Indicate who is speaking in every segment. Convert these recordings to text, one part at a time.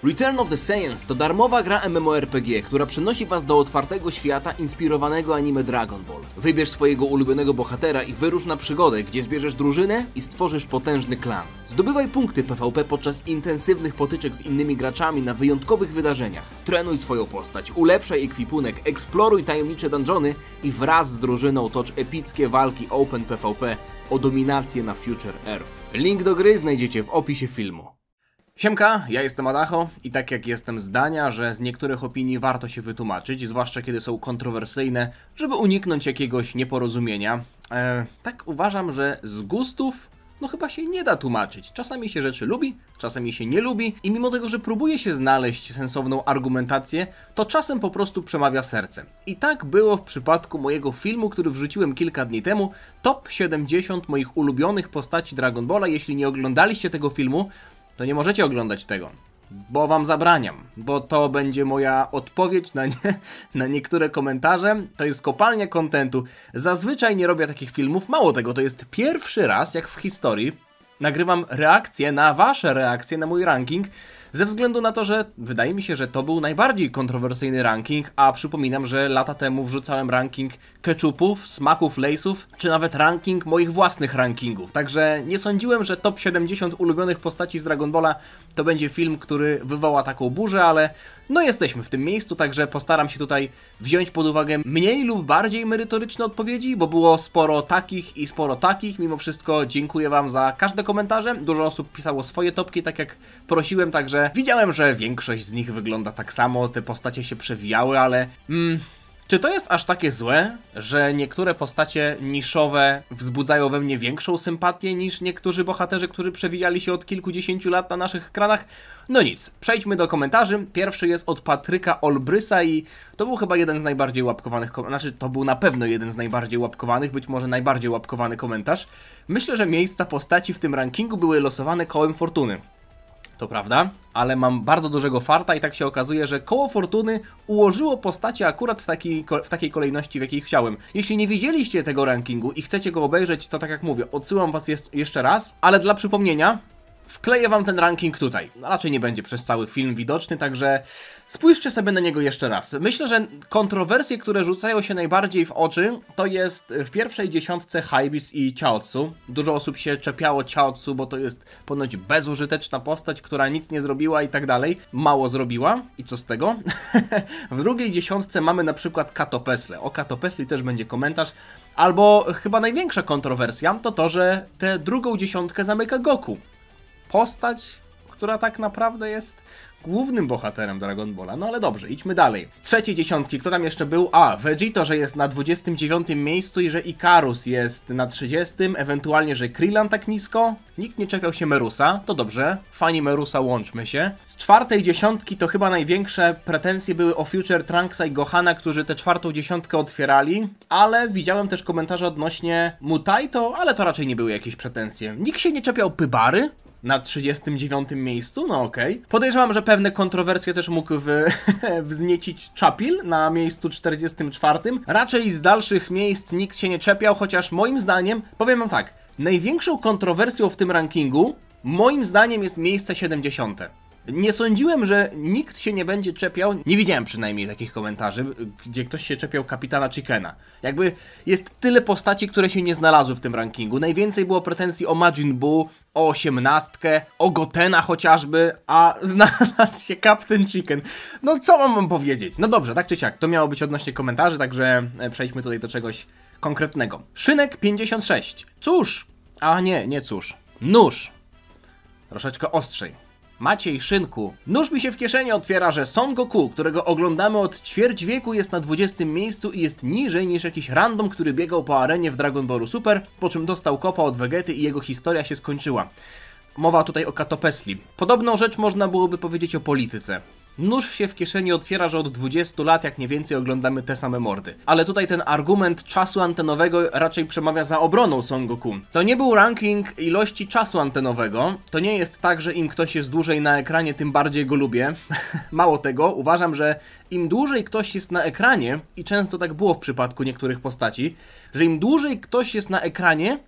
Speaker 1: Return of the Saiyans to darmowa gra MMORPG, która przenosi was do otwartego świata inspirowanego anime Dragon Ball. Wybierz swojego ulubionego bohatera i wyrusz na przygodę, gdzie zbierzesz drużynę i stworzysz potężny klan. Zdobywaj punkty PvP podczas intensywnych potyczek z innymi graczami na wyjątkowych wydarzeniach. Trenuj swoją postać, ulepszaj ekwipunek, eksploruj tajemnicze dungeony i wraz z drużyną tocz epickie walki Open PvP o dominację na Future Earth. Link do gry znajdziecie w opisie filmu. Siemka, ja jestem Adacho i tak jak jestem zdania, że z niektórych opinii warto się wytłumaczyć, zwłaszcza kiedy są kontrowersyjne, żeby uniknąć jakiegoś nieporozumienia. Tak uważam, że z gustów no chyba się nie da tłumaczyć. Czasami się rzeczy lubi, czasami się nie lubi i mimo tego, że próbuje się znaleźć sensowną argumentację, to czasem po prostu przemawia serce. I tak było w przypadku mojego filmu, który wrzuciłem kilka dni temu, Top 70 moich ulubionych postaci Dragon Balla. Jeśli nie oglądaliście tego filmu, to nie możecie oglądać tego, bo wam zabraniam, bo to będzie moja odpowiedź na niektóre komentarze. To jest kopalnia kontentu. Zazwyczaj nie robię takich filmów, mało tego, to jest pierwszy raz, jak w historii, nagrywam reakcje na wasze reakcje na mój ranking, ze względu na to, że wydaje mi się, że to był najbardziej kontrowersyjny ranking, a przypominam, że lata temu wrzucałem ranking ketchupów, smaków, lejsów, czy nawet ranking moich własnych rankingów. Także nie sądziłem, że top 70 ulubionych postaci z Dragon Balla to będzie film, który wywoła taką burzę, ale no jesteśmy w tym miejscu, także postaram się tutaj wziąć pod uwagę mniej lub bardziej merytoryczne odpowiedzi, bo było sporo takich i sporo takich. Mimo wszystko dziękuję wam za każde komentarze. Dużo osób pisało swoje topki, tak jak prosiłem, także widziałem, że większość z nich wygląda tak samo, te postacie się przewijały, ale czy to jest aż takie złe, że niektóre postacie niszowe wzbudzają we mnie większą sympatię niż niektórzy bohaterzy, którzy przewijali się od kilkudziesięciu lat na naszych ekranach? No nic, przejdźmy do komentarzy. Pierwszy jest od Patryka Olbrysa i to był chyba jeden z najbardziej łapkowanych, to był na pewno jeden z najbardziej łapkowanych, być może najbardziej łapkowany komentarz. Myślę, że miejsca postaci w tym rankingu były losowane kołem fortuny. To prawda, ale mam bardzo dużego farta i tak się okazuje, że koło fortuny ułożyło postacie akurat w takiej kolejności, w jakiej chciałem. Jeśli nie widzieliście tego rankingu i chcecie go obejrzeć, to tak jak mówię, odsyłam was jeszcze raz, ale dla przypomnienia wkleję wam ten ranking tutaj. Raczej nie będzie przez cały film widoczny, także spójrzcie sobie na niego jeszcze raz. Myślę, że kontrowersje, które rzucają się najbardziej w oczy, to jest w pierwszej dziesiątce Hybisz i Chaozu. Dużo osób się czepiało Chaozu, bo to jest ponoć bezużyteczna postać, która nic nie zrobiła i tak dalej. Mało zrobiła i co z tego? W drugiej dziesiątce mamy na przykład Kato Pesle. O Kato Pesli też będzie komentarz. Albo chyba największa kontrowersja to to, że tę drugą dziesiątkę zamyka Goku. Postać, która tak naprawdę jest głównym bohaterem Dragon Balla. No ale dobrze, idźmy dalej. Z trzeciej dziesiątki, kto tam jeszcze był? Vegito, że jest na 29 miejscu i że Ikarus jest na 30, ewentualnie, że Krillan tak nisko. Nikt nie czepiał się Merusa, to dobrze. Fani Merusa, łączmy się. Z czwartej dziesiątki to chyba największe pretensje były o Future Trunksa i Gohana, którzy tę czwartą dziesiątkę otwierali, ale widziałem też komentarze odnośnie Mutaito, ale to raczej nie były jakieś pretensje. Nikt się nie czepiał Pybary na 39 miejscu, no okej. Podejrzewam, że pewne kontrowersje też mógł wzniecić Chapil na miejscu 44. Raczej z dalszych miejsc nikt się nie czepiał, chociaż moim zdaniem, powiem wam tak, największą kontrowersją w tym rankingu, moim zdaniem jest miejsce 70. Nie sądziłem, że nikt się nie będzie czepiał, nie widziałem przynajmniej takich komentarzy, gdzie ktoś się czepiał Kapitana Chickena. Jakby jest tyle postaci, które się nie znalazły w tym rankingu. Najwięcej było pretensji o Majin Buu, o 18, o Gotena chociażby, a znalazł się Captain Chicken. No co mam wam powiedzieć? No dobrze, tak czy siak, to miało być odnośnie komentarzy, także przejdźmy tutaj do czegoś konkretnego. Szynek 56. Cóż, nie cóż, nóż. Troszeczkę ostrzej. Maciej Szynku. Nóż mi się w kieszeni otwiera, że Son Goku, którego oglądamy od ćwierć wieku, jest na 20 miejscu i jest niżej niż jakiś random, który biegał po arenie w Dragon Ballu Super, po czym dostał kopa od Vegety i jego historia się skończyła. Mowa tutaj o Kato Pesli. Podobną rzecz można byłoby powiedzieć o polityce. Nóż się w kieszeni otwiera, że od 20 lat jak nie więcej oglądamy te same mordy. Ale tutaj ten argument czasu antenowego raczej przemawia za obroną Son Goku. To nie był ranking ilości czasu antenowego. To nie jest tak, że im ktoś jest dłużej na ekranie, tym bardziej go lubię. Mało tego, uważam, że im dłużej ktoś jest na ekranie, i często tak było w przypadku niektórych postaci, że im dłużej ktoś jest na ekranie,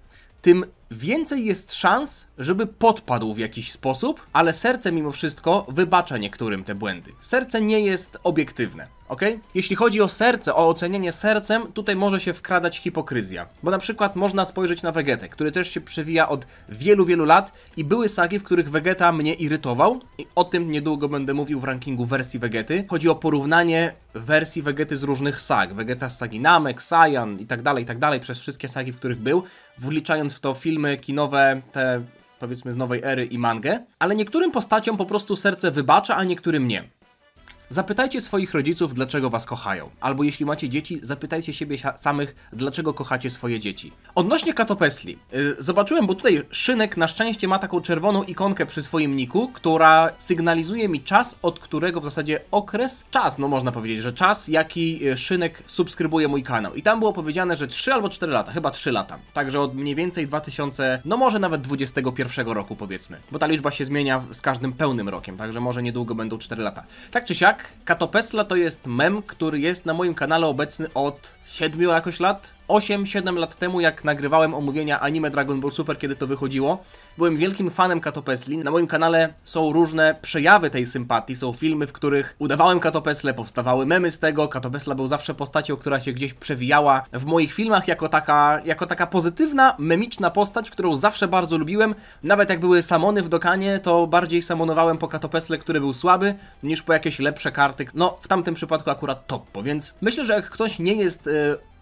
Speaker 1: tym więcej jest szans, żeby podpadł w jakiś sposób, ale serce mimo wszystko wybacza niektórym te błędy. Serce nie jest obiektywne, ok? Jeśli chodzi o serce, o ocenienie sercem, tutaj może się wkradać hipokryzja. Bo na przykład można spojrzeć na Vegetę, który też się przewija od wielu, wielu lat i były sagi, w których Vegeta mnie irytował i o tym niedługo będę mówił w rankingu wersji Vegety. Chodzi o porównanie wersji Vegety z różnych sag. Vegeta z sagi Namek, Saiyan i tak dalej, przez wszystkie sagi, w których był, wliczając w to filmy kinowe, te powiedzmy z nowej ery i mangę, ale niektórym postaciom po prostu serce wybacza, a niektórym nie. Zapytajcie swoich rodziców, dlaczego was kochają. Albo jeśli macie dzieci, zapytajcie siebie samych, dlaczego kochacie swoje dzieci. Odnośnie Katopesli. Zobaczyłem, bo tutaj Szynek na szczęście ma taką czerwoną ikonkę przy swoim niku, która sygnalizuje mi czas, od którego w zasadzie czas, no można powiedzieć, że czas, jaki Szynek subskrybuje mój kanał. I tam było powiedziane, że 3 albo 4 lata, chyba 3 lata. Także od mniej więcej 2000, no może nawet 21 roku powiedzmy. Bo ta liczba się zmienia z każdym pełnym rokiem, także może niedługo będą 4 lata. Tak czy siak, Katopesla to jest mem, który jest na moim kanale obecny od 7 jakoś lat. 8-7 lat temu, jak nagrywałem omówienia anime Dragon Ball Super, kiedy to wychodziło. Byłem wielkim fanem Katopesli. Na moim kanale są różne przejawy tej sympatii. Są filmy, w których udawałem Katopeslę, powstawały memy z tego. Katopesla był zawsze postacią, która się gdzieś przewijała w moich filmach jako taka pozytywna, memiczna postać, którą zawsze bardzo lubiłem. Nawet jak były samony w Dokanie, to bardziej samonowałem po Katopesle, który był słaby, niż po jakieś lepsze karty. No, w tamtym przypadku akurat top, więc myślę, że jak ktoś nie jest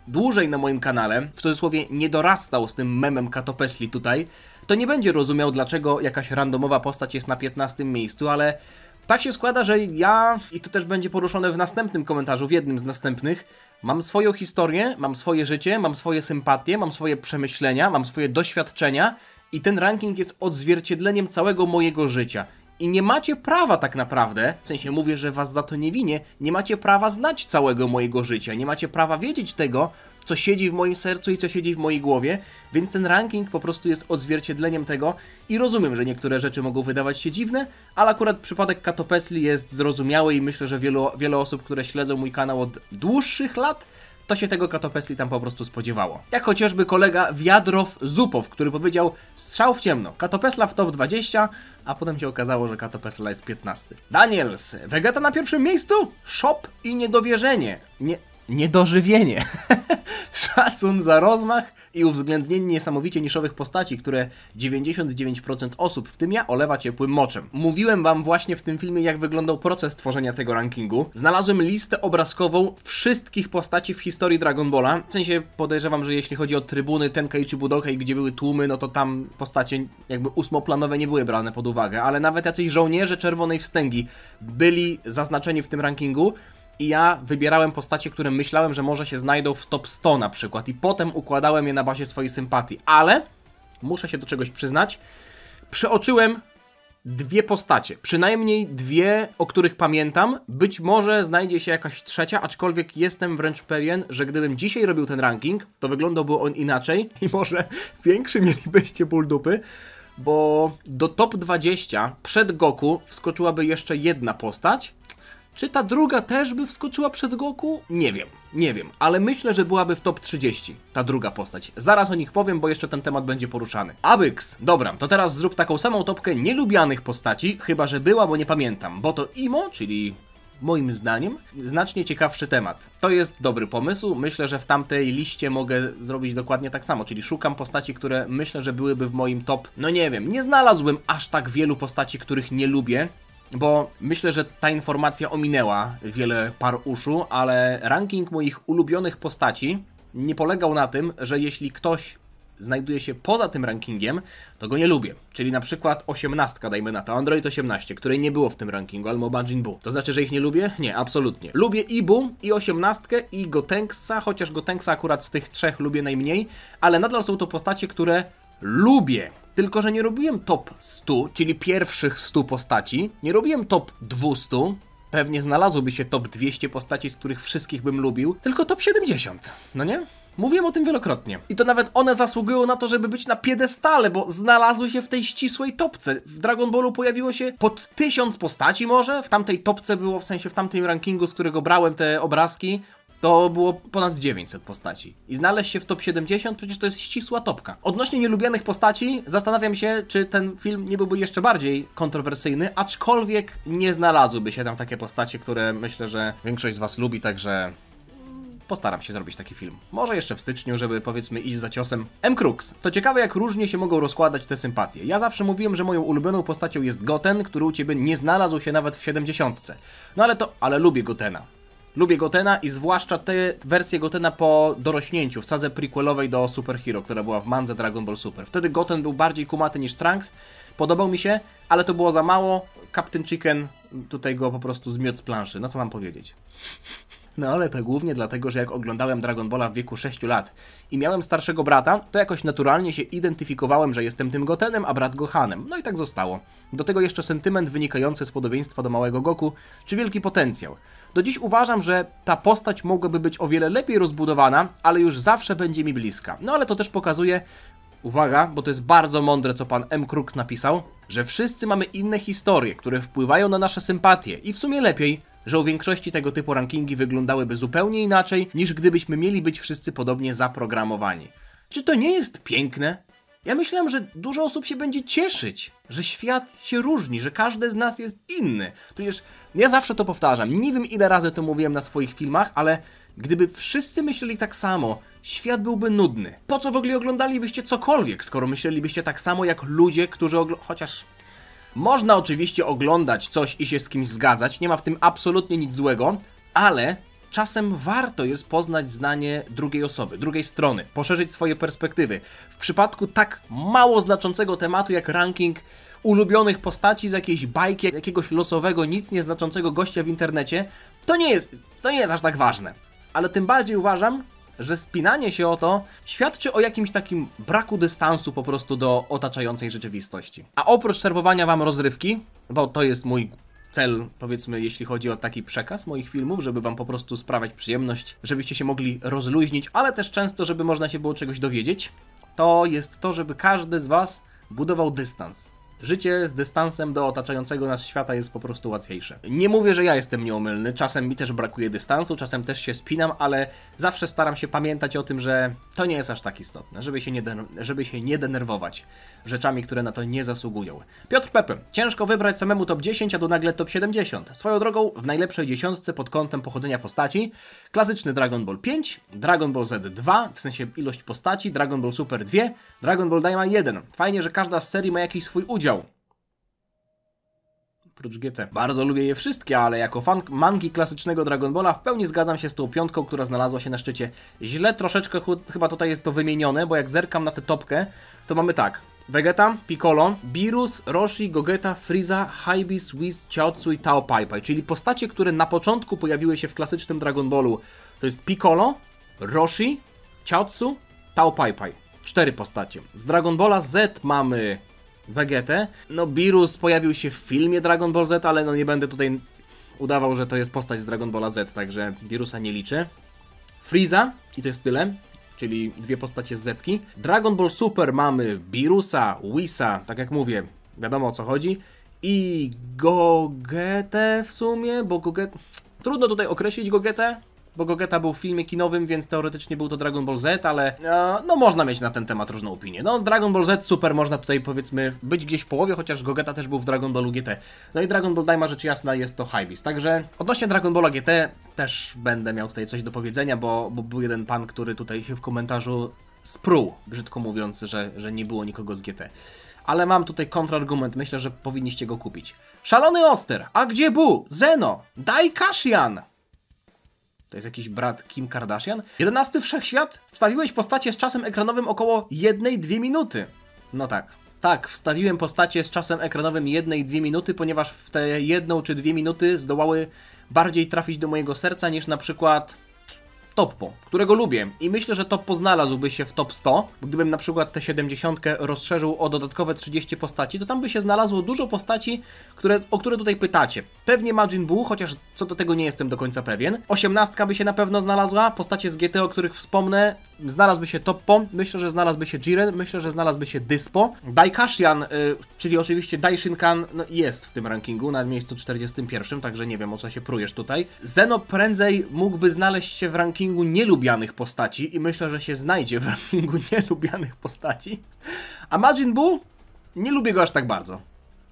Speaker 1: dłużej na moim kanale, w cudzysłowie nie dorastał z tym memem Katopesli tutaj, to nie będzie rozumiał, dlaczego jakaś randomowa postać jest na 15 miejscu, ale tak się składa, że ja, i to też będzie poruszone w następnym komentarzu, w jednym z następnych, mam swoją historię, mam swoje życie, mam swoje sympatie, mam swoje przemyślenia, mam swoje doświadczenia i ten ranking jest odzwierciedleniem całego mojego życia. I nie macie prawa tak naprawdę, w sensie mówię, że was za to nie winię, nie macie prawa znać całego mojego życia, nie macie prawa wiedzieć tego, co siedzi w moim sercu i co siedzi w mojej głowie, więc ten ranking po prostu jest odzwierciedleniem tego i rozumiem, że niektóre rzeczy mogą wydawać się dziwne, ale akurat przypadek Katopesli jest zrozumiały i myślę, że wiele osób, które śledzą mój kanał od dłuższych lat, to się tego Katopesli tam po prostu spodziewało. Jak chociażby kolega Wiadrow Zupow, który powiedział strzał w ciemno, Katopesla w top 20, a potem się okazało, że Katopesla jest 15. Daniels, Vegeta na pierwszym miejscu? Shop i niedowierzenie. Niedożywienie. Szacun za rozmach i uwzględnienie niesamowicie niszowych postaci, które 99% osób, w tym ja, olewa ciepłym moczem. Mówiłem wam właśnie w tym filmie, jak wyglądał proces tworzenia tego rankingu. Znalazłem listę obrazkową wszystkich postaci w historii Dragon Balla. W sensie podejrzewam, że jeśli chodzi o trybuny Tenkaichi Budokai, gdzie były tłumy, no to tam postacie jakby ósmoplanowe nie były brane pod uwagę, ale nawet jacyś żołnierze Czerwonej Wstęgi byli zaznaczeni w tym rankingu. I ja wybierałem postacie, które myślałem, że może się znajdą w top 100 na przykład i potem układałem je na bazie swojej sympatii, ale muszę się do czegoś przyznać, przeoczyłem dwie postacie, przynajmniej dwie, o których pamiętam, być może znajdzie się jakaś trzecia, aczkolwiek jestem wręcz pewien, że gdybym dzisiaj robił ten ranking, to wyglądałby on inaczej i może większy mielibyście ból dupy, bo do top 20 przed Goku wskoczyłaby jeszcze jedna postać. Czy ta druga też by wskoczyła przed Goku? Nie wiem, ale myślę, że byłaby w top 30, ta druga postać. Zaraz o nich powiem, bo jeszcze ten temat będzie poruszany. Abyx, dobra, to teraz zrób taką samą topkę nielubianych postaci, chyba że była, bo nie pamiętam, bo to Imo, czyli moim zdaniem znacznie ciekawszy temat. To jest dobry pomysł, myślę, że w tamtej liście mogę zrobić dokładnie tak samo, czyli szukam postaci, które myślę, że byłyby w moim top, no nie wiem, nie znalazłem aż tak wielu postaci, których nie lubię, bo myślę, że ta informacja ominęła wiele par uszu, ale ranking moich ulubionych postaci nie polegał na tym, że jeśli ktoś znajduje się poza tym rankingiem, to go nie lubię. Czyli na przykład 18, dajmy na to, Android 18, której nie było w tym rankingu, albo Majin Buu. To znaczy, że ich nie lubię? Nie, absolutnie. Lubię i Buu, i 18, i Gotenksa, chociaż Gotenksa akurat z tych trzech lubię najmniej, ale nadal są to postacie, które lubię. Tylko że nie robiłem top 100, czyli pierwszych 100 postaci, nie robiłem top 200, pewnie znalazłoby się top 200 postaci, z których wszystkich bym lubił, tylko top 70, no nie? Mówiłem o tym wielokrotnie. I to nawet one zasługują na to, żeby być na piedestale, bo znalazły się w tej ścisłej topce. W Dragon Ballu pojawiło się pod 1000 postaci może, w tamtej topce było, w sensie w tamtym rankingu, z którego brałem te obrazki, to było ponad 900 postaci. I znaleźć się w top 70, przecież to jest ścisła topka. Odnośnie nielubianych postaci, zastanawiam się, czy ten film nie byłby jeszcze bardziej kontrowersyjny, aczkolwiek nie znalazłyby się tam takie postacie, które myślę, że większość z was lubi, także postaram się zrobić taki film. Może jeszcze w styczniu, żeby powiedzmy iść za ciosem. M-Crux. To ciekawe, jak różnie się mogą rozkładać te sympatie. Ja zawsze mówiłem, że moją ulubioną postacią jest Goten, który u ciebie nie znalazł się nawet w 70. No ale lubię Gotena. Lubię Gotena i zwłaszcza tę wersję Gotena po dorośnięciu, w sadze prequelowej do Super Hero, która była w mandze Dragon Ball Super. Wtedy Goten był bardziej kumaty niż Trunks, podobał mi się, ale to było za mało. Captain Chicken tutaj go po prostu zmiótł z planszy, no co mam powiedzieć. No ale to głównie dlatego, że jak oglądałem Dragon Balla w wieku 6 lat i miałem starszego brata, to jakoś naturalnie się identyfikowałem, że jestem tym Gotenem, a brat Gohanem. No i tak zostało. Do tego jeszcze sentyment wynikający z podobieństwa do małego Goku, czy wielki potencjał. Do dziś uważam, że ta postać mogłaby być o wiele lepiej rozbudowana, ale już zawsze będzie mi bliska. No ale to też pokazuje, uwaga, bo to jest bardzo mądre, co pan M-Crux napisał, że wszyscy mamy inne historie, które wpływają na nasze sympatie i w sumie lepiej, że u większości tego typu rankingi wyglądałyby zupełnie inaczej, niż gdybyśmy mieli być wszyscy podobnie zaprogramowani. Czy to nie jest piękne? Ja myślałem, że dużo osób się będzie cieszyć, że świat się różni, że każdy z nas jest inny. Przecież ja zawsze to powtarzam, nie wiem ile razy to mówiłem na swoich filmach, ale gdyby wszyscy myśleli tak samo, świat byłby nudny. Po co w ogóle oglądalibyście cokolwiek, skoro myślelibyście tak samo jak ludzie, którzy chociaż... Można oczywiście oglądać coś i się z kimś zgadzać, nie ma w tym absolutnie nic złego, ale czasem warto jest poznać zdanie drugiej osoby, drugiej strony, poszerzyć swoje perspektywy. W przypadku tak mało znaczącego tematu jak ranking ulubionych postaci z jakiejś bajki, jakiegoś losowego, nic nieznaczącego gościa w internecie, to nie jest aż tak ważne. Ale tym bardziej uważam, że spinanie się o to świadczy o jakimś takim braku dystansu po prostu do otaczającej rzeczywistości. A oprócz serwowania wam rozrywki, bo to jest mój cel, powiedzmy, jeśli chodzi o taki przekaz moich filmów, żeby wam po prostu sprawiać przyjemność, żebyście się mogli rozluźnić, ale też często, żeby można się było czegoś dowiedzieć, to jest to, żeby każdy z was budował dystans. Życie z dystansem do otaczającego nas świata jest po prostu łatwiejsze. Nie mówię, że ja jestem nieomylny, czasem mi też brakuje dystansu, czasem też się spinam, ale zawsze staram się pamiętać o tym, że to nie jest aż tak istotne, żeby się nie denerwować rzeczami, które na to nie zasługują. Piotr Pepe. Ciężko wybrać samemu top 10, a tu nagle top 70. Swoją drogą w najlepszej dziesiątce pod kątem pochodzenia postaci klasyczny Dragon Ball 5, Dragon Ball Z 2, w sensie ilość postaci, Dragon Ball Super 2, Dragon Ball Daima 1. Fajnie, że każda z serii ma jakiś swój udział. Oprócz GT. Bardzo lubię je wszystkie, ale jako fan mangi klasycznego Dragon Balla w pełni zgadzam się z tą piątką, która znalazła się na szczycie. Źle troszeczkę chyba tutaj jest to wymienione, bo jak zerkam na tę topkę, to mamy tak. Vegeta, Piccolo, Beerus, Roshi, Gogeta, Frieza, Hybeast, Whis, Chaozu i Tao Pai Pai, czyli postacie, które na początku pojawiły się w klasycznym Dragon Ballu. To jest Piccolo, Roshi, Chaozu, Tao Pai Pai. 4 postacie. Z Dragon Balla Z mamy Vegetę. No Beerus pojawił się w filmie Dragon Ball Z, ale no nie będę tutaj udawał, że to jest postać z Dragon Balla Z, także Beerusa nie liczę. Frieza i to jest tyle, czyli 2 postacie z Zetki. Dragon Ball Super mamy Beerusa, Whisa, tak jak mówię, wiadomo o co chodzi. I Gogetę w sumie, bo Gogetę... Trudno tutaj określić Gogetę, bo Gogeta był w filmie kinowym, więc teoretycznie był to Dragon Ball Z, ale no można mieć na ten temat różną opinię. No Dragon Ball Z Super można tutaj powiedzmy być gdzieś w połowie, chociaż Gogeta też był w Dragon Ballu GT. No i Dragon Ball Daima rzecz jasna jest to Hybeast. Także odnośnie Dragon Balla GT też będę miał tutaj coś do powiedzenia, bo był jeden pan, który tutaj się w komentarzu spruł, brzydko mówiąc, że nie było nikogo z GT. Ale mam tutaj kontrargument, myślę, że powinniście go kupić. Szalony Oster, a gdzie Bu? Zeno, Dai Kashian! To jest jakiś brat Kim Kardashian? 11 Wszechświat? Wstawiłeś postacie z czasem ekranowym około 1-2 minuty. No tak. Tak, wstawiłem postacie z czasem ekranowym 1-2 minuty, ponieważ w te 1 czy 2 minuty zdołały bardziej trafić do mojego serca niż na przykład Toppo, którego lubię i myślę, że Toppo znalazłby się w top 100. Gdybym na przykład tę 70 rozszerzył o dodatkowe 30 postaci, to tam by się znalazło dużo postaci, o które tutaj pytacie. Pewnie Majin Buu, chociaż co do tego nie jestem do końca pewien. 18 by się na pewno znalazła, postacie z GT, o których wspomnę. Znalazłby się Toppo, myślę, że znalazłby się Jiren, myślę, że znalazłby się Dyspo. Daikashian, czyli oczywiście Daishinkan, no, jest w tym rankingu na miejscu 41, także nie wiem, o co się prujesz tutaj. Zeno prędzej mógłby znaleźć się w rankingu nielubianych postaci i myślę, że się znajdzie w rankingu nielubianych postaci. A Majin Buu? Nie lubię go aż tak bardzo.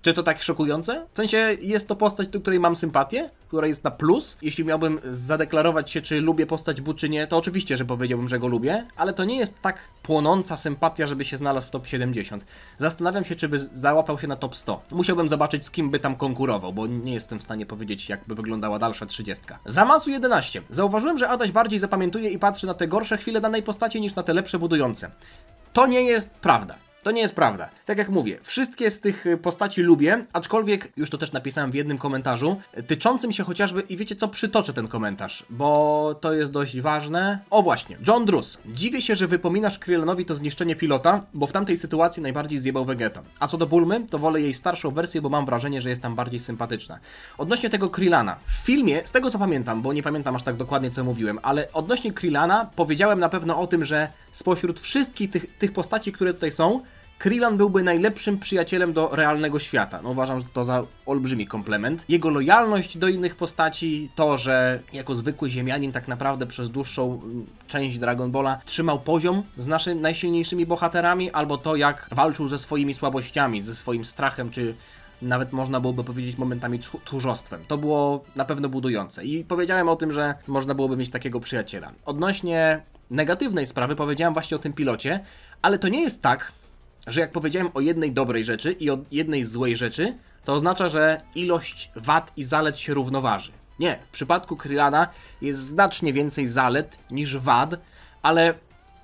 Speaker 1: Czy to tak szokujące? W sensie jest to postać, do której mam sympatię, która jest na plus. Jeśli miałbym zadeklarować się, czy lubię postać Buu, czy nie, to oczywiście, że powiedziałbym, że go lubię, ale to nie jest tak płonąca sympatia, żeby się znalazł w top 70. Zastanawiam się, czy by załapał się na top 100. Musiałbym zobaczyć, z kim by tam konkurował, bo nie jestem w stanie powiedzieć, jak by wyglądała dalsza 30. Zamasu 11. Zauważyłem, że Adaś bardziej zapamiętuje i patrzy na te gorsze chwile danej postaci niż na te lepsze budujące. To nie jest prawda. To nie jest prawda. Tak jak mówię, wszystkie z tych postaci lubię, aczkolwiek, już to też napisałem w jednym komentarzu, tyczącym się chociażby, i wiecie co, przytoczę ten komentarz, bo to jest dość ważne. O właśnie, John Drus. Dziwię się, że wypominasz Krillanowi to zniszczenie pilota, bo w tamtej sytuacji najbardziej zjebał Vegeta. A co do Bulmy, to wolę jej starszą wersję, bo mam wrażenie, że jest tam bardziej sympatyczna. Odnośnie tego Krillana. W filmie, z tego co pamiętam, bo nie pamiętam aż tak dokładnie co mówiłem, ale odnośnie Krillana powiedziałem na pewno o tym, że spośród wszystkich tych postaci, które tutaj są, Krillan byłby najlepszym przyjacielem do realnego świata. No uważam, że to za olbrzymi komplement. Jego lojalność do innych postaci, to, że jako zwykły ziemianin tak naprawdę przez dłuższą część Dragon Balla trzymał poziom z naszymi najsilniejszymi bohaterami, albo to, jak walczył ze swoimi słabościami, ze swoim strachem, czy nawet można byłoby powiedzieć momentami tchórzostwem. To było na pewno budujące. I powiedziałem o tym, że można byłoby mieć takiego przyjaciela. Odnośnie negatywnej sprawy powiedziałem właśnie o tym pilocie, ale to nie jest tak, że jak powiedziałem o jednej dobrej rzeczy i o jednej złej rzeczy, to oznacza, że ilość wad i zalet się równoważy. Nie, w przypadku Krillana jest znacznie więcej zalet niż wad, ale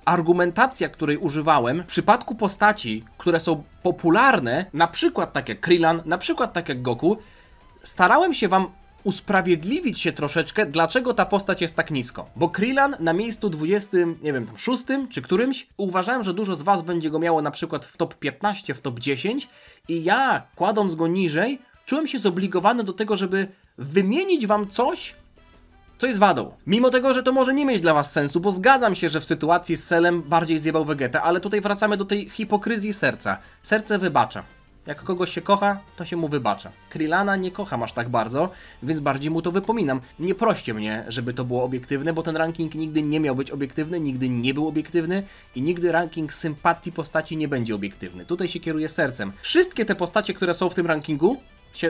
Speaker 1: argumentacja, której używałem w przypadku postaci, które są popularne, na przykład tak jak Krillan, na przykład tak jak Goku, starałem się wam usprawiedliwić się troszeczkę, dlaczego ta postać jest tak nisko. Bo Krillan na miejscu 20, nie wiem, 6 czy którymś, uważałem, że dużo z was będzie go miało na przykład w top 15, w top 10 i ja, kładąc go niżej, czułem się zobligowany do tego, żeby wymienić wam coś, co jest wadą. Mimo tego, że to może nie mieć dla was sensu, bo zgadzam się, że w sytuacji z Cellem bardziej zjebał Vegetę, ale tutaj wracamy do tej hipokryzji serca. Serce wybacza. Jak kogoś się kocha, to się mu wybacza. Krillana nie kocham aż tak bardzo, więc bardziej mu to wypominam. Nie proście mnie, żeby to było obiektywne, bo ten ranking nigdy nie miał być obiektywny, nigdy nie był obiektywny i nigdy ranking sympatii postaci nie będzie obiektywny. Tutaj się kieruję sercem. Wszystkie te postacie, które są w tym rankingu,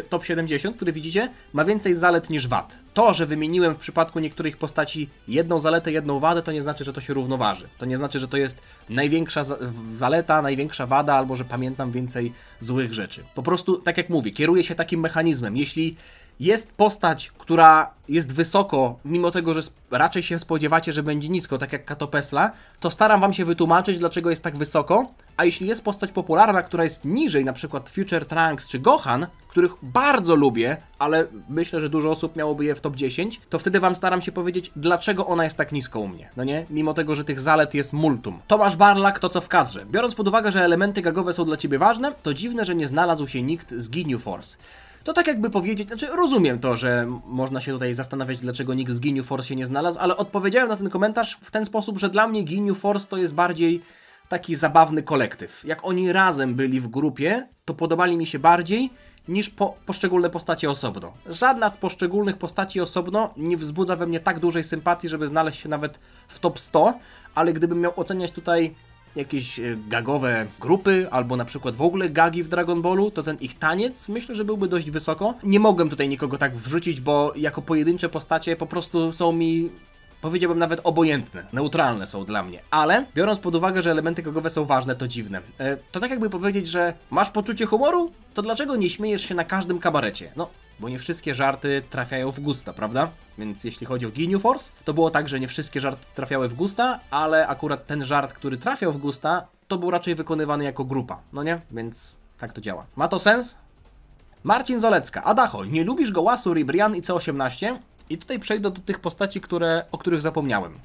Speaker 1: top 70, który widzicie, ma więcej zalet niż wad. To, że wymieniłem w przypadku niektórych postaci jedną zaletę, jedną wadę, to nie znaczy, że to się równoważy. To nie znaczy, że to jest największa zaleta, największa wada, albo że pamiętam więcej złych rzeczy. Po prostu, tak jak mówię, kieruję się takim mechanizmem. Jeśli jest postać, która jest wysoko, mimo tego, że raczej się spodziewacie, że będzie nisko, tak jak Katopesla, to staram wam się wytłumaczyć, dlaczego jest tak wysoko, a jeśli jest postać popularna, która jest niżej, na przykład Future Trunks czy Gohan, których bardzo lubię, ale myślę, że dużo osób miałoby je w top 10, to wtedy wam staram się powiedzieć, dlaczego ona jest tak nisko u mnie, no nie? Mimo tego, że tych zalet jest multum. Tomasz Barlak, to co w kadrze. Biorąc pod uwagę, że elementy gagowe są dla ciebie ważne, to dziwne, że nie znalazł się nikt z Ginyu Force. To tak jakby powiedzieć, znaczy rozumiem to, że można się tutaj zastanawiać, dlaczego nikt z Ginyu Force się nie znalazł, ale odpowiedziałem na ten komentarz w ten sposób, że dla mnie Ginyu Force to jest bardziej taki zabawny kolektyw. Jak oni razem byli w grupie, to podobali mi się bardziej niż poszczególne postacie osobno. Żadna z poszczególnych postaci osobno nie wzbudza we mnie tak dużej sympatii, żeby znaleźć się nawet w top 100, ale gdybym miał oceniać tutaj jakieś gagowe grupy, albo na przykład w ogóle gagi w Dragon Ballu, to ten ich taniec myślę, że byłby dość wysoko. Nie mogłem tutaj nikogo tak wrzucić, bo jako pojedyncze postacie po prostu są mi, powiedziałbym, nawet obojętne, neutralne są dla mnie. Ale biorąc pod uwagę, że elementy gagowe są ważne, to dziwne. To tak jakby powiedzieć, że masz poczucie humoru? To dlaczego nie śmiejesz się na każdym kabarecie? No, bo nie wszystkie żarty trafiają w gusta, prawda? Więc jeśli chodzi o Ginyu Force, to było tak, że nie wszystkie żarty trafiały w gusta, ale akurat ten żart, który trafiał w gusta, to był raczej wykonywany jako grupa, no nie? Więc tak to działa. Ma to sens? Marcin Zolecka. Adacho, nie lubisz Gołasu, Ribrian i C18? I tutaj przejdę do tych postaci, o których zapomniałem.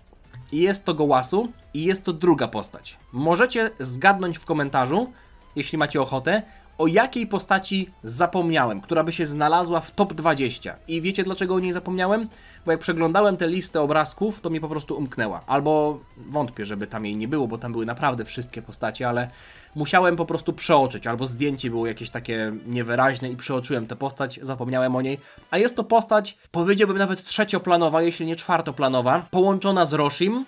Speaker 1: i jest to Gołasu i jest to druga postać. Możecie zgadnąć w komentarzu, jeśli macie ochotę, o jakiej postaci zapomniałem, która by się znalazła w top 20. I wiecie dlaczego o niej zapomniałem? Bo jak przeglądałem tę listę obrazków, to mi po prostu umknęła. Albo wątpię, żeby tam jej nie było, bo tam były naprawdę wszystkie postacie, ale musiałem po prostu przeoczyć, albo zdjęcie było jakieś takie niewyraźne i przeoczyłem tę postać, zapomniałem o niej. A jest to postać, powiedziałbym nawet trzecioplanowa, jeśli nie czwartoplanowa, połączona z Roshim.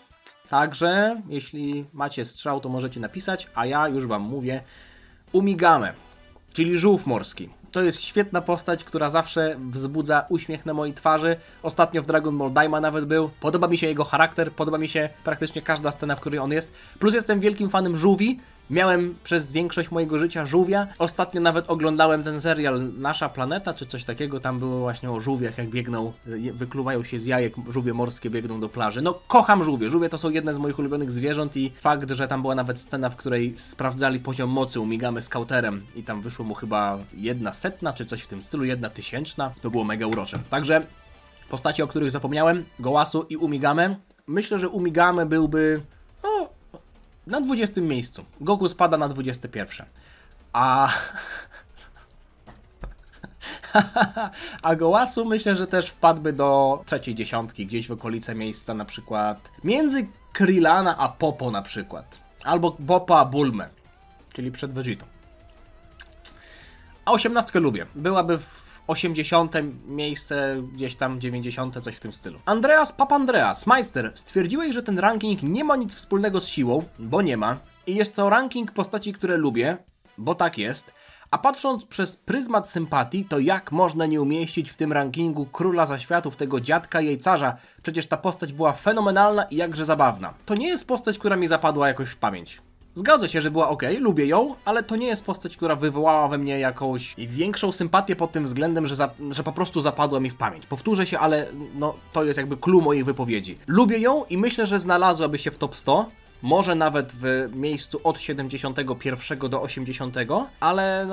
Speaker 1: Także, jeśli macie strzał, to możecie napisać, a ja już wam mówię Umigame, czyli żółw morski. To jest świetna postać, która zawsze wzbudza uśmiech na mojej twarzy. Ostatnio w Dragon Ball Daima nawet był. Podoba mi się jego charakter, podoba mi się praktycznie każda scena, w której on jest. Plus jestem wielkim fanem żółwi. Miałem przez większość mojego życia żółwia. Ostatnio nawet oglądałem ten serial Nasza Planeta, czy coś takiego. Tam było właśnie o żółwiach, jak biegną, wykluwają się z jajek, żółwie morskie biegną do plaży. No, kocham żółwie. Żółwie to są jedne z moich ulubionych zwierząt i fakt, że tam była nawet scena, w której sprawdzali poziom mocy Umigamy skauterem i tam wyszło mu chyba 100, czy coś w tym stylu, 1000, to było mega urocze. Także postacie, o których zapomniałem, Gołasu i Umigame. Myślę, że Umigame byłby na 20 miejscu. Goku spada na 21. A Gołasu myślę, że też wpadłby do trzeciej dziesiątki, gdzieś w okolice miejsca na przykład między Krillana a Popo na przykład. Albo Popo a Bulmę, czyli przed Vegetą. A 18 lubię. Byłaby w 80 miejsce, gdzieś tam 90, coś w tym stylu. Papandreas, Meister, stwierdziłeś, że ten ranking nie ma nic wspólnego z siłą, bo nie ma. I jest to ranking postaci, które lubię, bo tak jest. A patrząc przez pryzmat sympatii, to jak można nie umieścić w tym rankingu Króla Zaświatów, tego dziadka jajcarza? Przecież ta postać była fenomenalna i jakże zabawna. To nie jest postać, która mi zapadła jakoś w pamięć. Zgodzę się, że była ok, lubię ją, ale to nie jest postać, która wywołała we mnie jakąś większą sympatię pod tym względem, że po prostu zapadła mi w pamięć. Powtórzę się, ale no to jest jakby clue mojej wypowiedzi. Lubię ją i myślę, że znalazłaby się w top 100. Może nawet w miejscu od 71 do 80, ale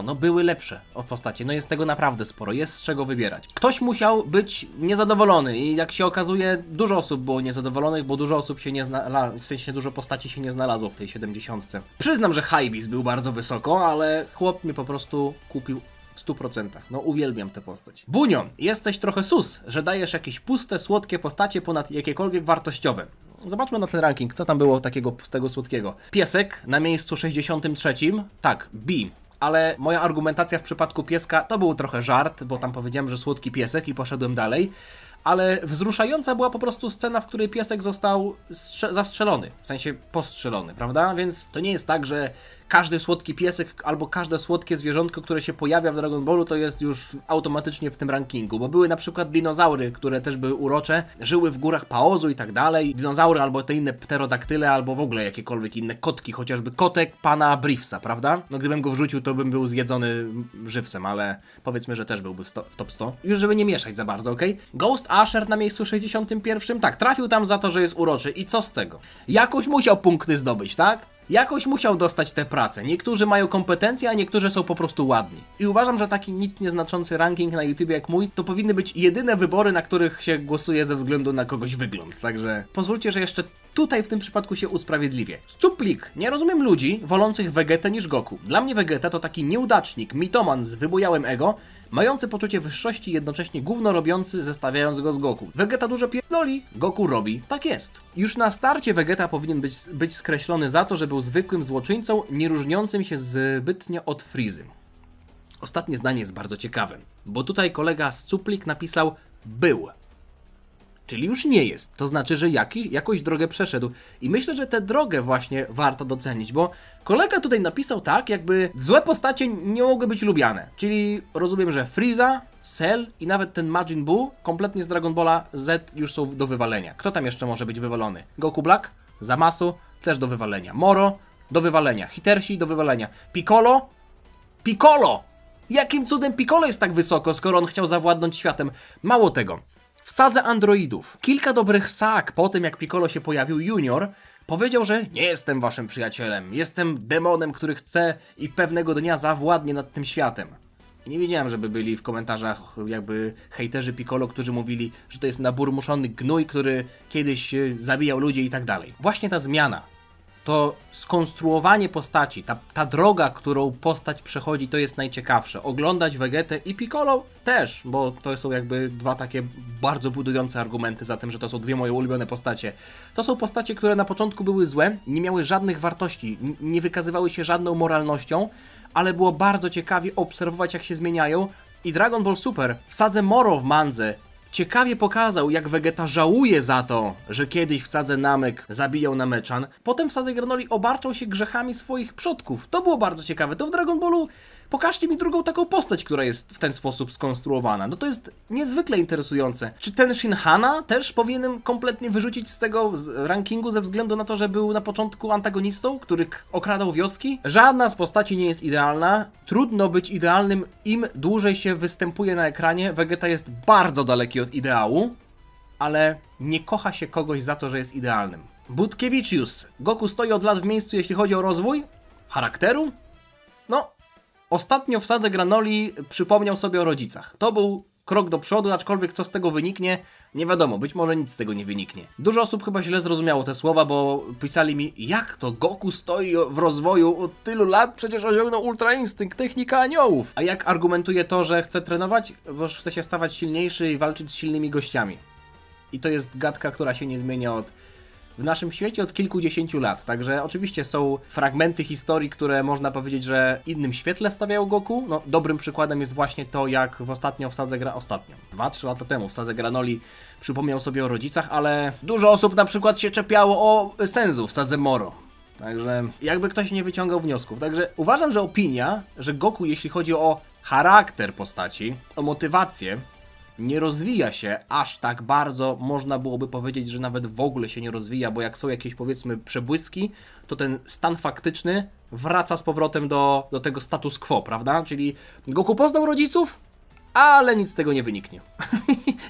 Speaker 1: no były lepsze od postaci. No jest tego naprawdę sporo, jest z czego wybierać. Ktoś musiał być niezadowolony i jak się okazuje, dużo osób było niezadowolonych, bo dużo osób się nie znalazło, w sensie dużo postaci się nie znalazło w tej 70. Przyznam, że Hybeast był bardzo wysoko, ale chłop mnie po prostu kupił w 100%. No uwielbiam tę postać. Bunio, jesteś trochę sus, że dajesz jakieś puste, słodkie postacie ponad jakiekolwiek wartościowe. Zobaczmy na ten ranking, co tam było takiego pustego, słodkiego. Piesek na miejscu 63. Tak, B. Ale moja argumentacja w przypadku pieska to był trochę żart, bo tam powiedziałem, że słodki piesek i poszedłem dalej. Ale wzruszająca była po prostu scena, w której piesek został zastrzelony, w sensie postrzelony, prawda? Więc to nie jest tak, że każdy słodki piesek albo każde słodkie zwierzątko, które się pojawia w Dragon Ballu, to jest już automatycznie w tym rankingu, bo były na przykład dinozaury, które też były urocze, żyły w górach Paozu i tak dalej. Dinozaury albo te inne pterodaktyle, albo w ogóle jakiekolwiek inne kotki, chociażby kotek pana Briefsa, prawda? No gdybym go wrzucił, to bym był zjedzony żywcem, ale powiedzmy, że też byłby w top 100. Już żeby nie mieszać za bardzo, okej? Ghost Asher na miejscu 61. Tak, trafił tam za to, że jest uroczy. I co z tego? Jakoś musiał punkty zdobyć, tak? Jakoś musiał dostać tę pracę. Niektórzy mają kompetencje, a niektórzy są po prostu ładni. I uważam, że taki nic nieznaczący ranking na YouTube jak mój, to powinny być jedyne wybory, na których się głosuje ze względu na kogoś wygląd. Także pozwólcie, że jeszcze tutaj w tym przypadku się usprawiedliwię. Scuplik. Nie rozumiem ludzi wolących Vegetę niż Goku. Dla mnie Vegeta to taki nieudacznik, mitoman z wybujałym ego, mający poczucie wyższości i jednocześnie gówno robiący, zestawiając go z Goku. Vegeta dużo pierdoli, Goku robi. Tak jest. Już na starcie Vegeta powinien być skreślony za to, że był zwykłym złoczyńcą, nie różniącym się zbytnio od Freezy. Ostatnie zdanie jest bardzo ciekawe, bo tutaj kolega Scuplik napisał był. Czyli już nie jest. To znaczy, że jakąś drogę przeszedł. I myślę, że tę drogę właśnie warto docenić, bo kolega tutaj napisał tak, jakby złe postacie nie mogły być lubiane. Czyli rozumiem, że Frieza, Cell i nawet ten Majin Buu kompletnie z Dragon Balla Z już są do wywalenia. Kto tam jeszcze może być wywalony? Goku Black? Zamasu? Też do wywalenia. Moro? Do wywalenia. Hiτερshi? Do wywalenia. Piccolo? Piccolo! Jakim cudem Piccolo jest tak wysoko, skoro on chciał zawładnąć światem? Mało tego. W sadze androidów. Kilka dobrych sag po tym, jak Piccolo się pojawił Junior, powiedział, że nie jestem waszym przyjacielem, jestem demonem, który chce i pewnego dnia zawładnie nad tym światem. I nie wiedziałem, żeby byli w komentarzach jakby hejterzy Piccolo, którzy mówili, że to jest naburmuszony gnój, który kiedyś zabijał ludzi i tak dalej. Właśnie ta zmiana, to skonstruowanie postaci, ta droga, którą postać przechodzi, to jest najciekawsze. Oglądać Vegetę i Piccolo też, bo to są jakby dwa takie bardzo budujące argumenty za tym, że to są dwie moje ulubione postacie. To są postacie, które na początku były złe, nie miały żadnych wartości, nie wykazywały się żadną moralnością, ale było bardzo ciekawie obserwować, jak się zmieniają. I Dragon Ball Super w Sadze Moro w mandze ciekawie pokazał, jak Vegeta żałuje za to, że kiedyś w Sadze Namek zabijał Namechan. Potem w Sadze Granoli obarczał się grzechami swoich przodków. To było bardzo ciekawe. To w Dragon Ballu pokażcie mi drugą taką postać, która jest w ten sposób skonstruowana. No to jest niezwykle interesujące. Czy ten Shinhana też powinienem kompletnie wyrzucić z tego rankingu ze względu na to, że był na początku antagonistą, który okradał wioski? Żadna z postaci nie jest idealna. Trudno być idealnym, im dłużej się występuje na ekranie. Vegeta jest bardzo daleki od ideału, ale nie kocha się kogoś za to, że jest idealnym. Budkiewiczius. Goku stoi od lat w miejscu, jeśli chodzi o rozwój charakteru? No, ostatnio w Sadze Granoli przypomniał sobie o rodzicach. To był krok do przodu, aczkolwiek co z tego wyniknie, nie wiadomo, być może nic z tego nie wyniknie. Dużo osób chyba źle zrozumiało te słowa, bo pisali mi, jak to Goku stoi w rozwoju od tylu lat, przecież osiągnął Ultra Instynkt, technika aniołów. A jak argumentuje to, że chce trenować? Bo chce się stawać silniejszy i walczyć z silnymi gościami. I to jest gadka, która się nie zmienia w naszym świecie od kilkudziesięciu lat, także oczywiście są fragmenty historii, które można powiedzieć, że innym świetle stawiają Goku. No, dobrym przykładem jest właśnie to, jak w Sadze 2-3 lata temu w Sadze Granoli przypomniał sobie o rodzicach, ale dużo osób na przykład się czepiało o Senzu w Sadze Moro. Także jakby ktoś nie wyciągał wniosków. Także uważam, że opinia, że Goku, jeśli chodzi o charakter postaci, o motywację, nie rozwija się aż tak bardzo, można byłoby powiedzieć, że nawet w ogóle się nie rozwija, bo jak są jakieś, powiedzmy, przebłyski, to ten stan faktyczny wraca z powrotem do tego status quo, prawda? Czyli Goku poznał rodziców, ale nic z tego nie wyniknie.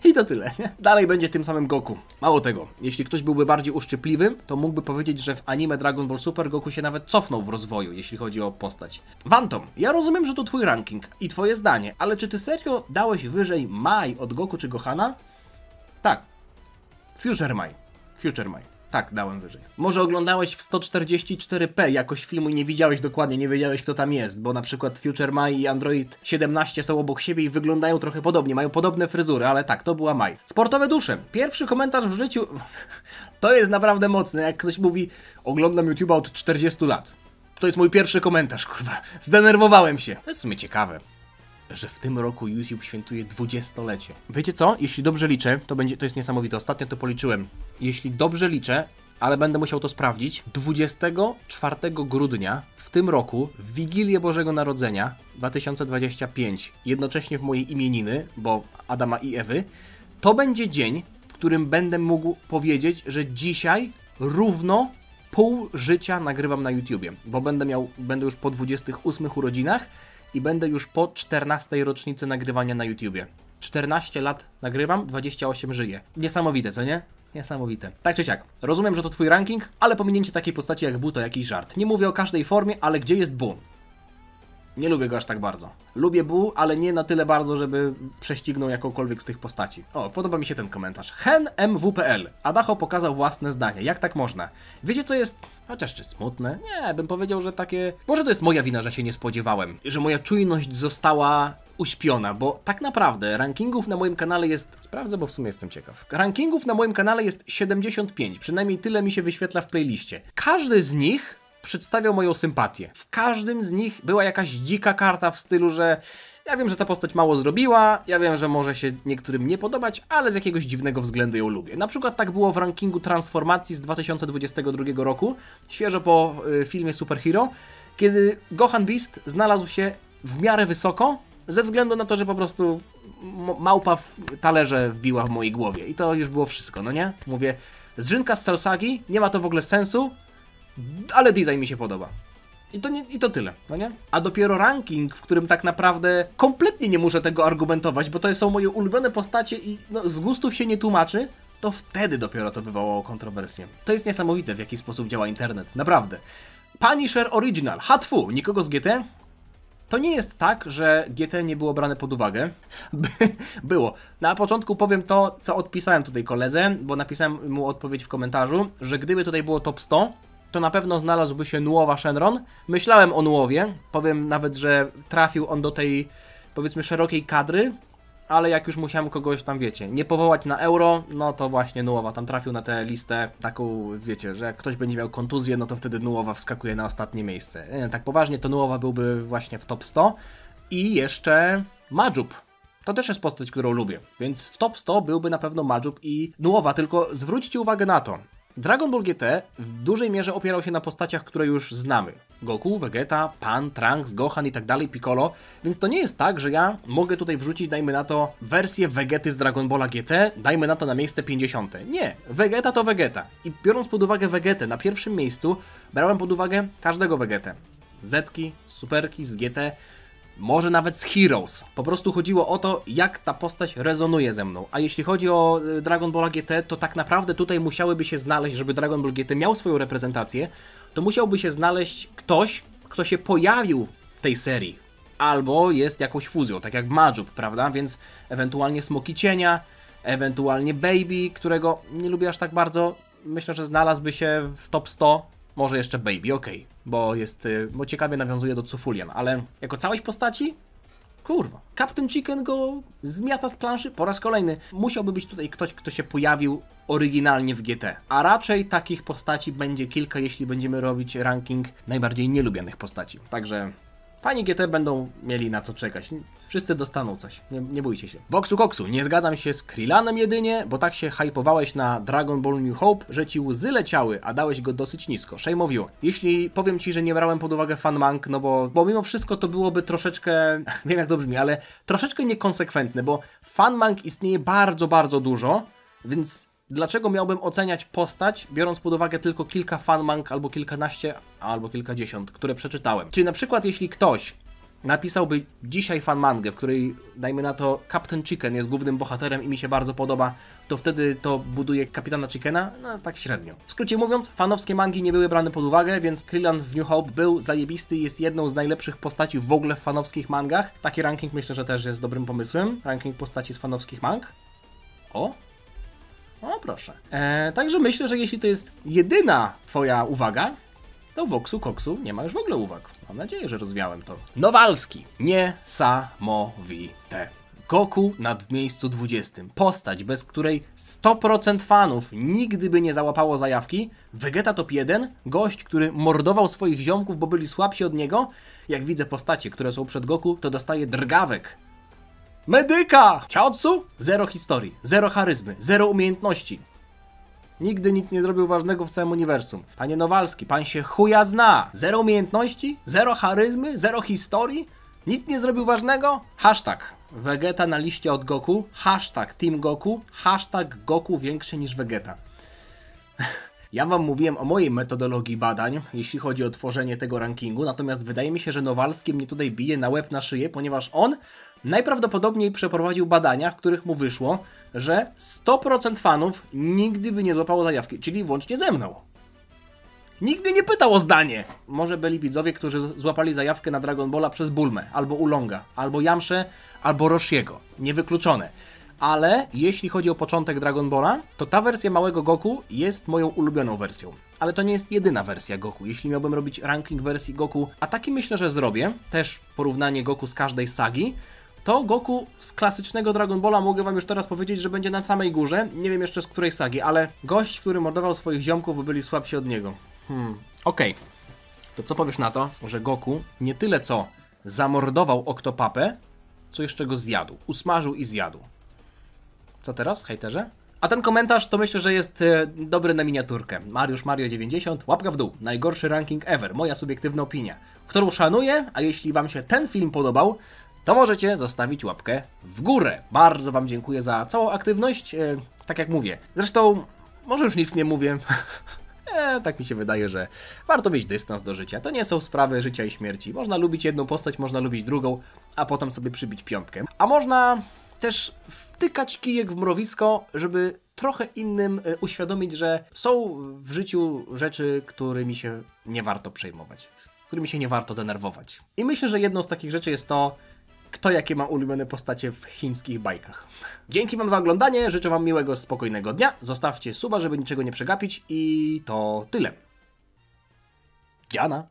Speaker 1: I to tyle, nie? Dalej będzie tym samym Goku. Mało tego, jeśli ktoś byłby bardziej uszczypliwy, to mógłby powiedzieć, że w anime Dragon Ball Super Goku się nawet cofnął w rozwoju, jeśli chodzi o postać. Phantom, ja rozumiem, że to twój ranking i twoje zdanie, ale czy ty serio dałeś wyżej Mai od Goku czy Gohana? Tak. Future Mai. Tak, dałem wyżej. Może oglądałeś w 144p jakoś filmu i nie widziałeś dokładnie, nie wiedziałeś, kto tam jest, bo na przykład Future Mai i Android 17 są obok siebie i wyglądają trochę podobnie, mają podobne fryzury, ale tak, to była Mai. Sportowe dusze. Pierwszy komentarz w życiu... To jest naprawdę mocne, jak ktoś mówi, oglądam YouTube'a od 40 lat. To jest mój pierwszy komentarz, kurwa. Zdenerwowałem się. To jest w sumie ciekawe, że w tym roku YouTube świętuje 20-lecie. Wiecie co? Jeśli dobrze liczę, to jest niesamowite. Ostatnio to policzyłem. Jeśli dobrze liczę, ale będę musiał to sprawdzić, 24 grudnia w tym roku, w Wigilię Bożego Narodzenia 2025, jednocześnie w mojej imieniny, bo Adama i Ewy, to będzie dzień, w którym będę mógł powiedzieć, że dzisiaj równo pół życia nagrywam na YouTubie, bo będę już po 28 urodzinach i będę już po 14 rocznicy nagrywania na YouTubie. 14 lat nagrywam, 28 żyję. Niesamowite, co nie? Niesamowite. Tak czy siak, rozumiem, że to twój ranking, ale pominięcie takiej postaci jak Bu to jakiś żart. Nie mówię o każdej formie, ale gdzie jest Bu? Nie lubię go aż tak bardzo. Lubię Bu, ale nie na tyle bardzo, żeby prześcignął jakąkolwiek z tych postaci. O, podoba mi się ten komentarz. Hen MWPL. Adacho pokazał własne zdanie. Jak tak można? Wiecie, co jest... Chociaż czy smutne? Nie, bym powiedział, że takie... Może to jest moja wina, że się nie spodziewałem. Że moja czujność została uśpiona, bo tak naprawdę rankingów na moim kanale jest... Sprawdzę, bo w sumie jestem ciekaw. Rankingów na moim kanale jest 75. Przynajmniej tyle mi się wyświetla w playliście. Każdy z nich przedstawiał moją sympatię. W każdym z nich była jakaś dzika karta w stylu, że ja wiem, że ta postać mało zrobiła, ja wiem, że może się niektórym nie podobać, ale z jakiegoś dziwnego względu ją lubię. Na przykład tak było w rankingu Transformacji z 2022 roku, świeżo po filmie Super Hero, kiedy Gohan Beast znalazł się w miarę wysoko, ze względu na to, że po prostu małpa w talerze wbiła w mojej głowie. I to już było wszystko, no nie? Mówię, zżynka z Cell Sagi, nie ma to w ogóle sensu, ale design mi się podoba. I to tyle, no nie? A dopiero ranking, w którym tak naprawdę kompletnie nie muszę tego argumentować, bo to są moje ulubione postacie i no, z gustów się nie tłumaczy, to wtedy dopiero to wywołało kontrowersję. To jest niesamowite, w jaki sposób działa internet, naprawdę. Punisher Original, hatfu, nikogo z GT? to nie jest tak, że GT nie było brane pod uwagę. Było. Na początku powiem to, co odpisałem tutaj koledze, bo napisałem mu odpowiedź w komentarzu, że gdyby tutaj było top 100, to na pewno znalazłby się Nuowa Shenron. Myślałem o Nuowie, powiem nawet, że trafił on do tej, powiedzmy, szerokiej kadry, ale jak już musiałem kogoś tam, wiecie, nie powołać na euro, no to właśnie Nuowa tam trafił na tę listę taką, wiecie, że jak ktoś będzie miał kontuzję, no to wtedy Nuowa wskakuje na ostatnie miejsce. Tak poważnie to Nuowa byłby właśnie w top 100 i jeszcze Majub. To też jest postać, którą lubię, więc w top 100 byłby na pewno Majub i Nuowa, tylko zwróćcie uwagę na to. Dragon Ball GT w dużej mierze opierał się na postaciach, które już znamy. Goku, Vegeta, Pan, Trunks, Gohan i tak dalej, Piccolo. Więc to nie jest tak, że ja mogę tutaj wrzucić, dajmy na to, wersję Vegety z Dragon Balla GT, dajmy na to na miejsce 50. Nie, Vegeta to Vegeta. I biorąc pod uwagę Vegetę na pierwszym miejscu, brałem pod uwagę każdego Vegetę. Zetki, Superki z GT, może nawet z Heroes. Po prostu chodziło o to, jak ta postać rezonuje ze mną. A jeśli chodzi o Dragon Ball GT, to tak naprawdę tutaj musiałyby się znaleźć, żeby Dragon Ball GT miał swoją reprezentację, to musiałby się znaleźć ktoś, kto się pojawił w tej serii. Albo jest jakąś fuzją, tak jak Majub, prawda? Więc ewentualnie Smoki Cienia, ewentualnie Baby, którego nie lubię aż tak bardzo. Myślę, że znalazłby się w top 100. Może jeszcze Baby, okej, bo ciekawie nawiązuje do Cufulian, ale jako całość postaci? Kurwa. Captain Chicken go zmiata z planszy po raz kolejny. Musiałby być tutaj ktoś, kto się pojawił oryginalnie w GT. A raczej takich postaci będzie kilka, jeśli będziemy robić ranking najbardziej nielubianych postaci. Także fani GT będą mieli na co czekać. Wszyscy dostaną coś, nie bójcie się. Voxu Koksu, nie zgadzam się z Krillanem jedynie, bo tak się hypowałeś na Dragon Ball New Hope, że ci łzy leciały, a dałeś go dosyć nisko. Shame of you. Jeśli powiem ci, że nie brałem pod uwagę Fan-Mang, no bo mimo wszystko to byłoby troszeczkę, wiem jak to brzmi, ale troszeczkę niekonsekwentne, bo Fan-Mang istnieje bardzo, bardzo dużo, więc dlaczego miałbym oceniać postać, biorąc pod uwagę tylko kilka Fan-Mang, albo kilkanaście, albo kilkadziesiąt, które przeczytałem? Czyli na przykład jeśli ktoś napisałby dzisiaj Fan-Mangę, w której, dajmy na to, Captain Chicken jest głównym bohaterem i mi się bardzo podoba, to wtedy to buduje Kapitana Chickena? No tak średnio. W skrócie mówiąc, fanowskie mangi nie były brane pod uwagę, więc Krillan w New Hope był zajebisty, jest jedną z najlepszych postaci w ogóle w fanowskich mangach. Taki ranking myślę, że też jest dobrym pomysłem. Ranking postaci z fanowskich mang. O, proszę. Także myślę, że jeśli to jest jedyna twoja uwaga, to Voxu Koksu nie ma już w ogóle uwag. Mam nadzieję, że rozwiałem to. Nowalski. Niesamowite. Goku w miejscu 20. Postać, bez której 100% fanów nigdy by nie załapało zajawki. Vegeta top 1. Gość, który mordował swoich ziomków, bo byli słabsi od niego. Jak widzę postacie, które są przed Goku, to dostaje drgawek. Medyka! Ciaotsu? Zero historii, zero charyzmy, zero umiejętności. Nigdy nic nie zrobił ważnego w całym uniwersum. Panie Nowalski, pan się chuja zna. Zero umiejętności, zero charyzmy, zero historii. Nic nie zrobił ważnego? Hashtag Vegeta na liście od Goku. Hashtag Team Goku. Hashtag Goku większy niż Vegeta. Ja wam mówiłem o mojej metodologii badań, jeśli chodzi o tworzenie tego rankingu, natomiast wydaje mi się, że Nowalski mnie tutaj bije na łeb na szyję, ponieważ on najprawdopodobniej przeprowadził badania, w których mu wyszło, że 100% fanów nigdy by nie złapało zajawki, czyli włącznie ze mną. Nikt mnie nie pytał o zdanie. Może byli widzowie, którzy złapali zajawkę na Dragon Balla przez Bulmę, albo Ulonga, albo Yamszę, albo Roshiego. Niewykluczone. Ale jeśli chodzi o początek Dragon Balla, to ta wersja małego Goku jest moją ulubioną wersją. Ale to nie jest jedyna wersja Goku. Jeśli miałbym robić ranking wersji Goku, a taki myślę, że zrobię, też porównanie Goku z każdej sagi, to Goku z klasycznego Dragon Balla mogę wam już teraz powiedzieć, że będzie na samej górze. Nie wiem jeszcze z której sagi, ale gość, który mordował swoich ziomków, bo byli słabsi od niego. Okej. To co powiesz na to, że Goku nie tyle co zamordował Oktopapę, co jeszcze go zjadł. Usmażył i zjadł. Co teraz, hejterze? A ten komentarz to myślę, że jest dobry na miniaturkę. Mariusz Mario 90, łapka w dół. Najgorszy ranking ever, moja subiektywna opinia, którą szanuję, a jeśli wam się ten film podobał, to możecie zostawić łapkę w górę. Bardzo wam dziękuję za całą aktywność, tak jak mówię. Zresztą, może już nic nie mówię. Tak mi się wydaje, że warto mieć dystans do życia. To nie są sprawy życia i śmierci. Można lubić jedną postać, można lubić drugą, a potem sobie przybić piątkę. A można też wtykać kijek w mrowisko, żeby trochę innym uświadomić, że są w życiu rzeczy, którymi się nie warto przejmować.
Speaker 2: którymi się nie warto denerwować. I myślę, że jedną z takich rzeczy jest to, kto jakie ma ulubione postacie w chińskich bajkach. Dzięki wam za oglądanie, życzę wam miłego, spokojnego dnia. Zostawcie suba, żeby niczego nie przegapić i to tyle. Dziana.